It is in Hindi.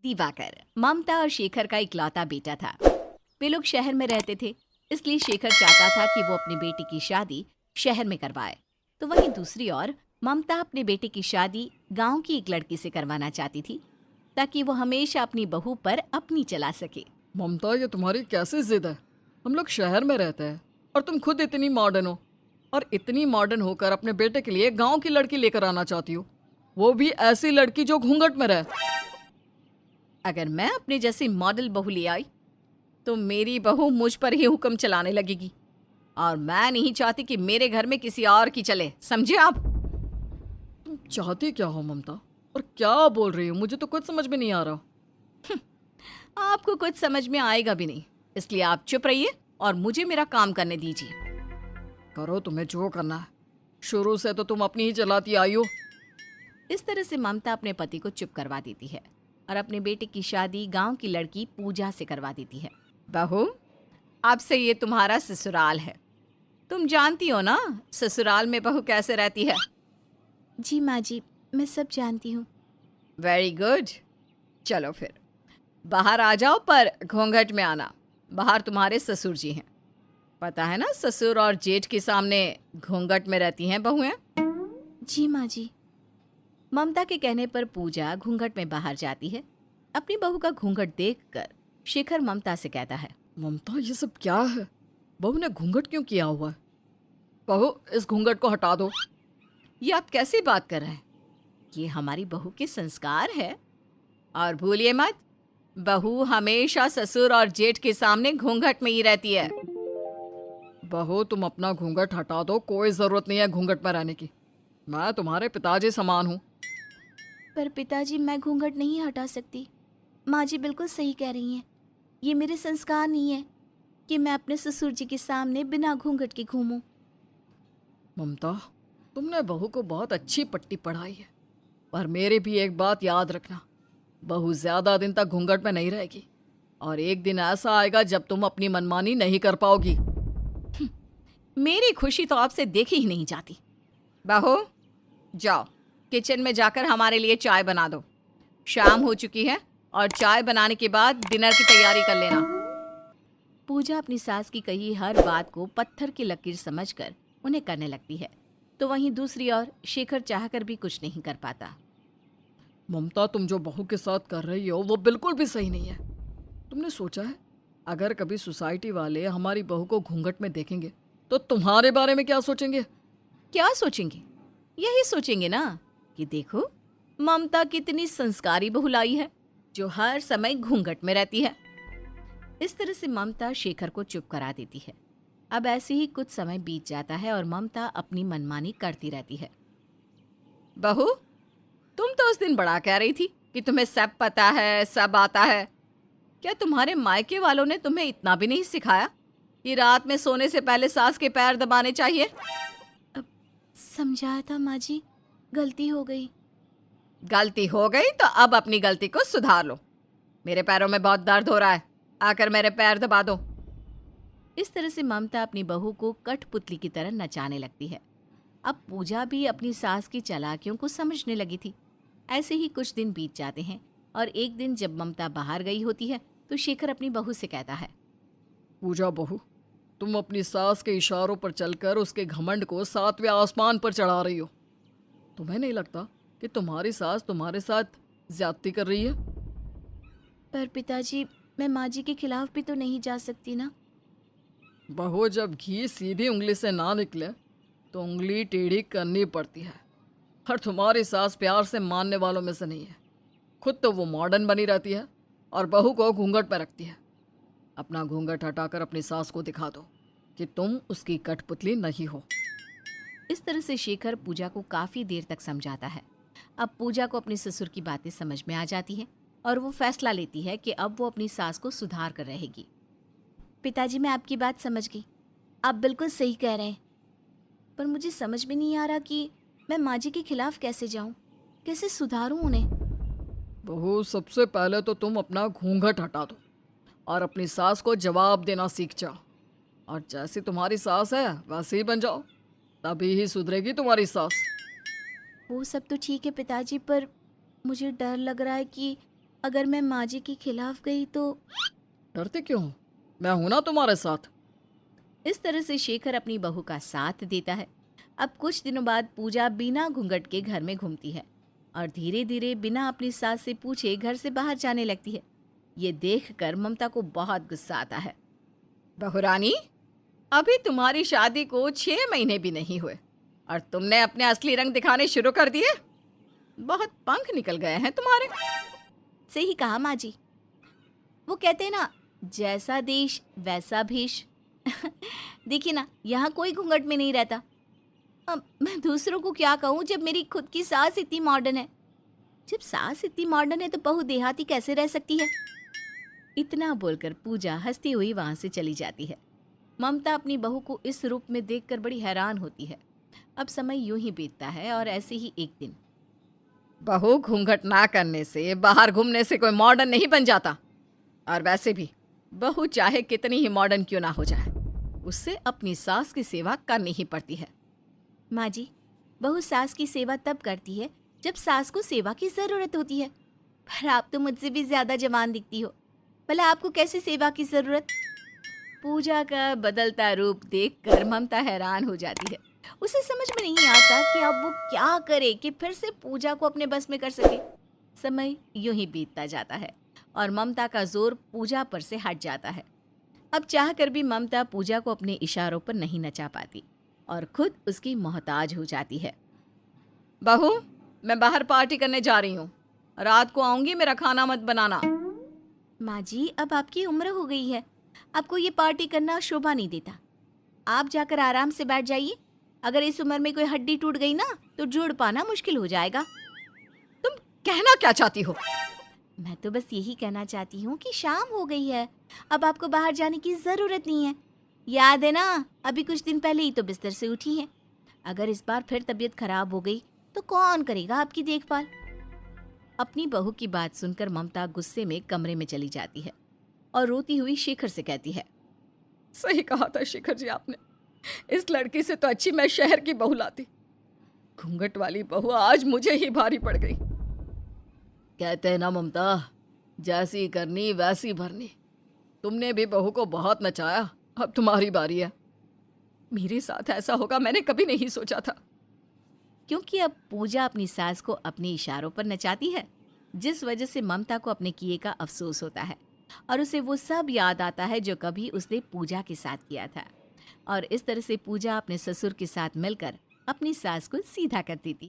दिवाकर ममता और शेखर का इकलौता बेटा था। वे लोग शहर में रहते थे, इसलिए शेखर चाहता था कि वो अपनी बेटी की शादी शहर में करवाए। तो वहीं दूसरी ओर ममता अपने बेटे की शादी गांव की एक लड़की से करवाना चाहती थी, ताकि वो हमेशा अपनी बहू पर अपनी चला सके। ममता, ये तुम्हारी कैसी जिद है? हम लोग शहर में रहते हैं और तुम खुद इतनी मॉडर्न हो, और इतनी मॉडर्न होकर अपने बेटे के लिए गांव की लड़की लेकर आना चाहती हो, वो भी ऐसी लड़की जो घूंघट में रहे। अगर मैं अपने जैसी मॉडल बहू ले आई तो मेरी बहू मुझ पर ही हुक्म चलाने लगेगी, और मैं नहीं चाहती कि मेरे घर में किसी और की चले, समझे आप? तुम चाहती क्या हो ममता, और क्या बोल रही हो? मुझे तो कुछ समझ में नहीं आ रहा। आपको कुछ समझ में आएगा भी नहीं, इसलिए आप चुप रहिए और मुझे मेरा काम करने दीजिए। करो तुम्हें जो करना है, शुरू से तो तुम अपनी ही चलाती आई हो। इस तरह से ममता अपने पति को चुप करवा देती है और अपने बेटे की शादी गांव की लड़की पूजा से करवा देती है। बहू, अब से ये तुम्हारा ससुराल है। तुम जानती हो ना ससुराल में बहू कैसे रहती है। जी माँ जी, मैं सब जानती हूँ। वेरी गुड, चलो फिर बाहर आ जाओ, पर घूंघट में आना। बाहर तुम्हारे ससुर जी हैं, पता है ना, ससुर और जेठ के सामने घूंघट में रहती हैं बहुएं। जी माँ जी। ममता के कहने पर पूजा घूंघट में बाहर जाती है। अपनी बहू का घूंघट देखकर शेखर ममता से कहता है, ममता, ये सब क्या है? बहू ने घूंघट क्यों किया हुआ है? बहू, इस घूंघट को हटा दो। ये आप कैसी बात कर रहे हैं? ये हमारी बहू के संस्कार है, और भूलिए मत, बहू हमेशा ससुर और जेठ के सामने घूंघट में ही रहती है। बहू, तुम अपना घूंघट हटा दो, कोई जरूरत नहीं है घूंघट में रहने की। मैं तुम्हारे पिताजी समान हूँ। पर पिताजी, मैं घूंघट नहीं हटा सकती। माँ जी बिल्कुल सही कह रही हैं। ये मेरे संस्कार नहीं है कि मैं अपने ससुर जी के सामने बिना घूंघट के घूमूं। ममता, तुमने बहू को बहुत अच्छी पट्टी पढ़ाई है, पर मेरी भी एक बात याद रखना, बहू ज्यादा दिन तक घूंघट में नहीं रहेगी, और एक दिन ऐसा आएगा जब तुम अपनी मनमानी नहीं कर पाओगी। मेरी खुशी तो आपसे देखी ही नहीं जाती। बहू, जाओ किचन में जाकर हमारे लिए चाय बना दो। शाम हो चुकी है और चाय बनाने के बाद डिनर की तैयारी कर लेना। पूजा अपनी सास की कही हर बात को पत्थर की लकीर समझकर उन्हें करने लगती है। तो वहीं दूसरी ओर शेखर चाहकर भी कुछ नहीं कर पाता। ममता, तुम जो बहू के साथ कर रही हो वो बिल्कुल भी सही नहीं है। तुमने सोचा है, अगर कभी सोसाइटी वाले हमारी बहू को घूंघट में देखेंगे तो तुम्हारे बारे में क्या सोचेंगे? क्या सोचेंगे? यही सोचेंगे ना कि देखो ममता कितनी संस्कारी बहू लाई है, जो हर समय घूंघट में रहती है। इस तरह से ममता शेखर को चुप करा देती है। अब ऐसे ही कुछ समय बीत जाता है और ममता अपनी मनमानी करती रहती है। बहू, तुम तो उस दिन बड़ा कह रही थी कि तुम्हें सब पता है, सब आता है। क्या तुम्हारे मायके वालों ने तुम्हें इतना भी नहीं सिखाया कि रात में सोने से पहले सास के पैर दबाने चाहिए? अब समझाया था माँ जी, गलती हो गई। गलती हो गई तो अब अपनी गलती को सुधार लो। मेरे पैरों में बहुत दर्द हो रहा है, आकर मेरे पैर दबा दो। इस तरह से ममता अपनी बहू को कठपुतली की तरह नचाने लगती है। अब पूजा भी अपनी सास की चालाकियों को समझने लगी थी। ऐसे ही कुछ दिन बीत जाते हैं और एक दिन जब ममता बाहर गई होती है तो शेखर अपनी बहू से कहता है, पूजा बहू, तुम अपनी सास के इशारों पर चलकर उसके घमंड को 7वें आसमान पर चढ़ा रही हो। तुम्हें नहीं लगता कि तुम्हारी सास तुम्हारे साथ ज्यादती कर रही है? पर पिताजी, मैं माँ जी के खिलाफ भी तो नहीं जा सकती ना। बहू, जब घी सीधी उंगली से ना निकले तो उंगली टेढ़ी करनी पड़ती है, और तुम्हारी सास प्यार से मानने वालों में से नहीं है। खुद तो वो मॉडर्न बनी रहती है और बहू को घूंघट पर रखती है। अपना घूंघट हटाकर अपनी सास को दिखा दो कि तुम उसकी कठपुतली नहीं हो। इस तरह से शेखर पूजा को काफी देर तक समझाता है। अब पूजा को अपने ससुर की बातें समझ में आ जाती हैं और वो फैसला लेती है कि अब वो अपनी सास को सुधार कर रहेगी। पिताजी, मैं आपकी बात समझ गई, आप बिल्कुल सही कह रहे हैं, पर मुझे समझ में नहीं आ रहा कि मैं माँ जी के खिलाफ कैसे जाऊं, कैसे सुधारूं उन्हें। बहू, सबसे पहले तो तुम अपना घूंघट हटा दो और अपनी सास को जवाब देना सीख जाओ, और जैसी तुम्हारी सास है वैसे ही बन जाओ, तभी ही सुधरेगी तुम्हारी सास। वो सब तो ठीक है पिताजी, पर मुझे डर लग रहा है कि अगर मैं माँ जी के खिलाफ गई तो। डरते क्यों हो? मैं हूं ना तुम्हारे साथ। इस तरह से शेखर अपनी बहू का साथ देता है। अब कुछ दिनों बाद पूजा बिना घूंघट के घर में घूमती है और धीरे धीरे बिना अपनी सास से पूछे घर से बाहर जाने लगती है। ये देखकर ममता को बहुत गुस्सा आता है। बहू रानी, अभी तुम्हारी शादी को 6 महीने भी नहीं हुए और तुमने अपने असली रंग दिखाने शुरू कर दिए। बहुत पंख निकल गए हैं तुम्हारे। सही कहा माँ जी। वो कहते हैं ना, जैसा देश वैसा भेष। देखिए ना, यहाँ कोई घूंघट में नहीं रहता। अब मैं दूसरों को क्या कहूँ जब मेरी खुद की सास इतनी मॉडर्न है। जब सास इतनी मॉडर्न है तो बहू देहाती कैसे रह सकती है। इतना बोलकर पूजा हंसती हुई वहां से चली जाती है। ममता अपनी बहू को इस रूप में देखकर बड़ी हैरान होती है। अब समय यूं ही बीतता है और ऐसे ही एक दिन। बहू, घूंघट ना करने से, बाहर घूमने से कोई मॉडर्न नहीं बन जाता। और वैसे भी बहू चाहे कितनी ही मॉडर्न क्यों ना हो जाए, उससे अपनी सास की सेवा करनी ही पड़ती है। माँ जी, बहू सास की सेवा तब करती है जब सास को सेवा की जरूरत होती है। पर आप तो मुझसे भी ज्यादा जवान दिखती हो, भला आपको कैसे सेवा की जरूरत। पूजा का बदलता रूप देखकर ममता हैरान हो जाती है। उसे समझ में नहीं आता कि अब वो क्या करे कि फिर से पूजा को अपने बस में कर सके। समय यूं ही बीतता जाता है और ममता का जोर पूजा पर से हट जाता है। अब चाहकर भी ममता पूजा को अपने इशारों पर नहीं नचा पाती और खुद उसकी मोहताज हो जाती है। बहू, मैं बाहर पार्टी करने जा रही हूँ। रात को आऊंगी, मेरा खाना मत बनाना। माँ जी, अब आपकी उम्र हो गई है, आपको ये पार्टी करना शोभा नहीं देता। आप जाकर आराम से बैठ जाइए। अगर इस उम्र में कोई हड्डी टूट गई ना तो जोड़ पाना मुश्किल हो जाएगा। तुम कहना क्या चाहती हो? मैं तो बस यही कहना चाहती हूँ कि शाम हो गई है, अब आपको बाहर जाने की जरूरत नहीं है। याद है ना, अभी कुछ दिन पहले ही तो बिस्तर से उठी हैं। अगर इस बार फिर तबीयत खराब हो गई तो कौन करेगा आपकी देखभाल। अपनी बहू की बात सुनकर ममता गुस्से में कमरे में चली जाती है और रोती हुई शेखर से कहती है, सही कहा था शेखर जी आपने। इस लड़की से तो अच्छी मैं शहर की बहू लाती। घूंघट वाली बहू आज मुझे ही भारी पड़ गई। कहते हैं ना ममता, जैसी करनी वैसी भरनी। तुमने भी बहू को बहुत नचाया, अब तुम्हारी बारी है। मेरे साथ ऐसा होगा मैंने कभी नहीं सोचा था। क्योंकि अब पूजा अपनी सास को अपने इशारों पर नचाती है, जिस वजह से ममता को अपने किए का अफसोस होता है और उसे वो सब याद आता है जो कभी उसने पूजा के साथ किया था। और इस तरह से पूजा अपने ससुर के साथ मिलकर अपनी सास को सीधा करती थी।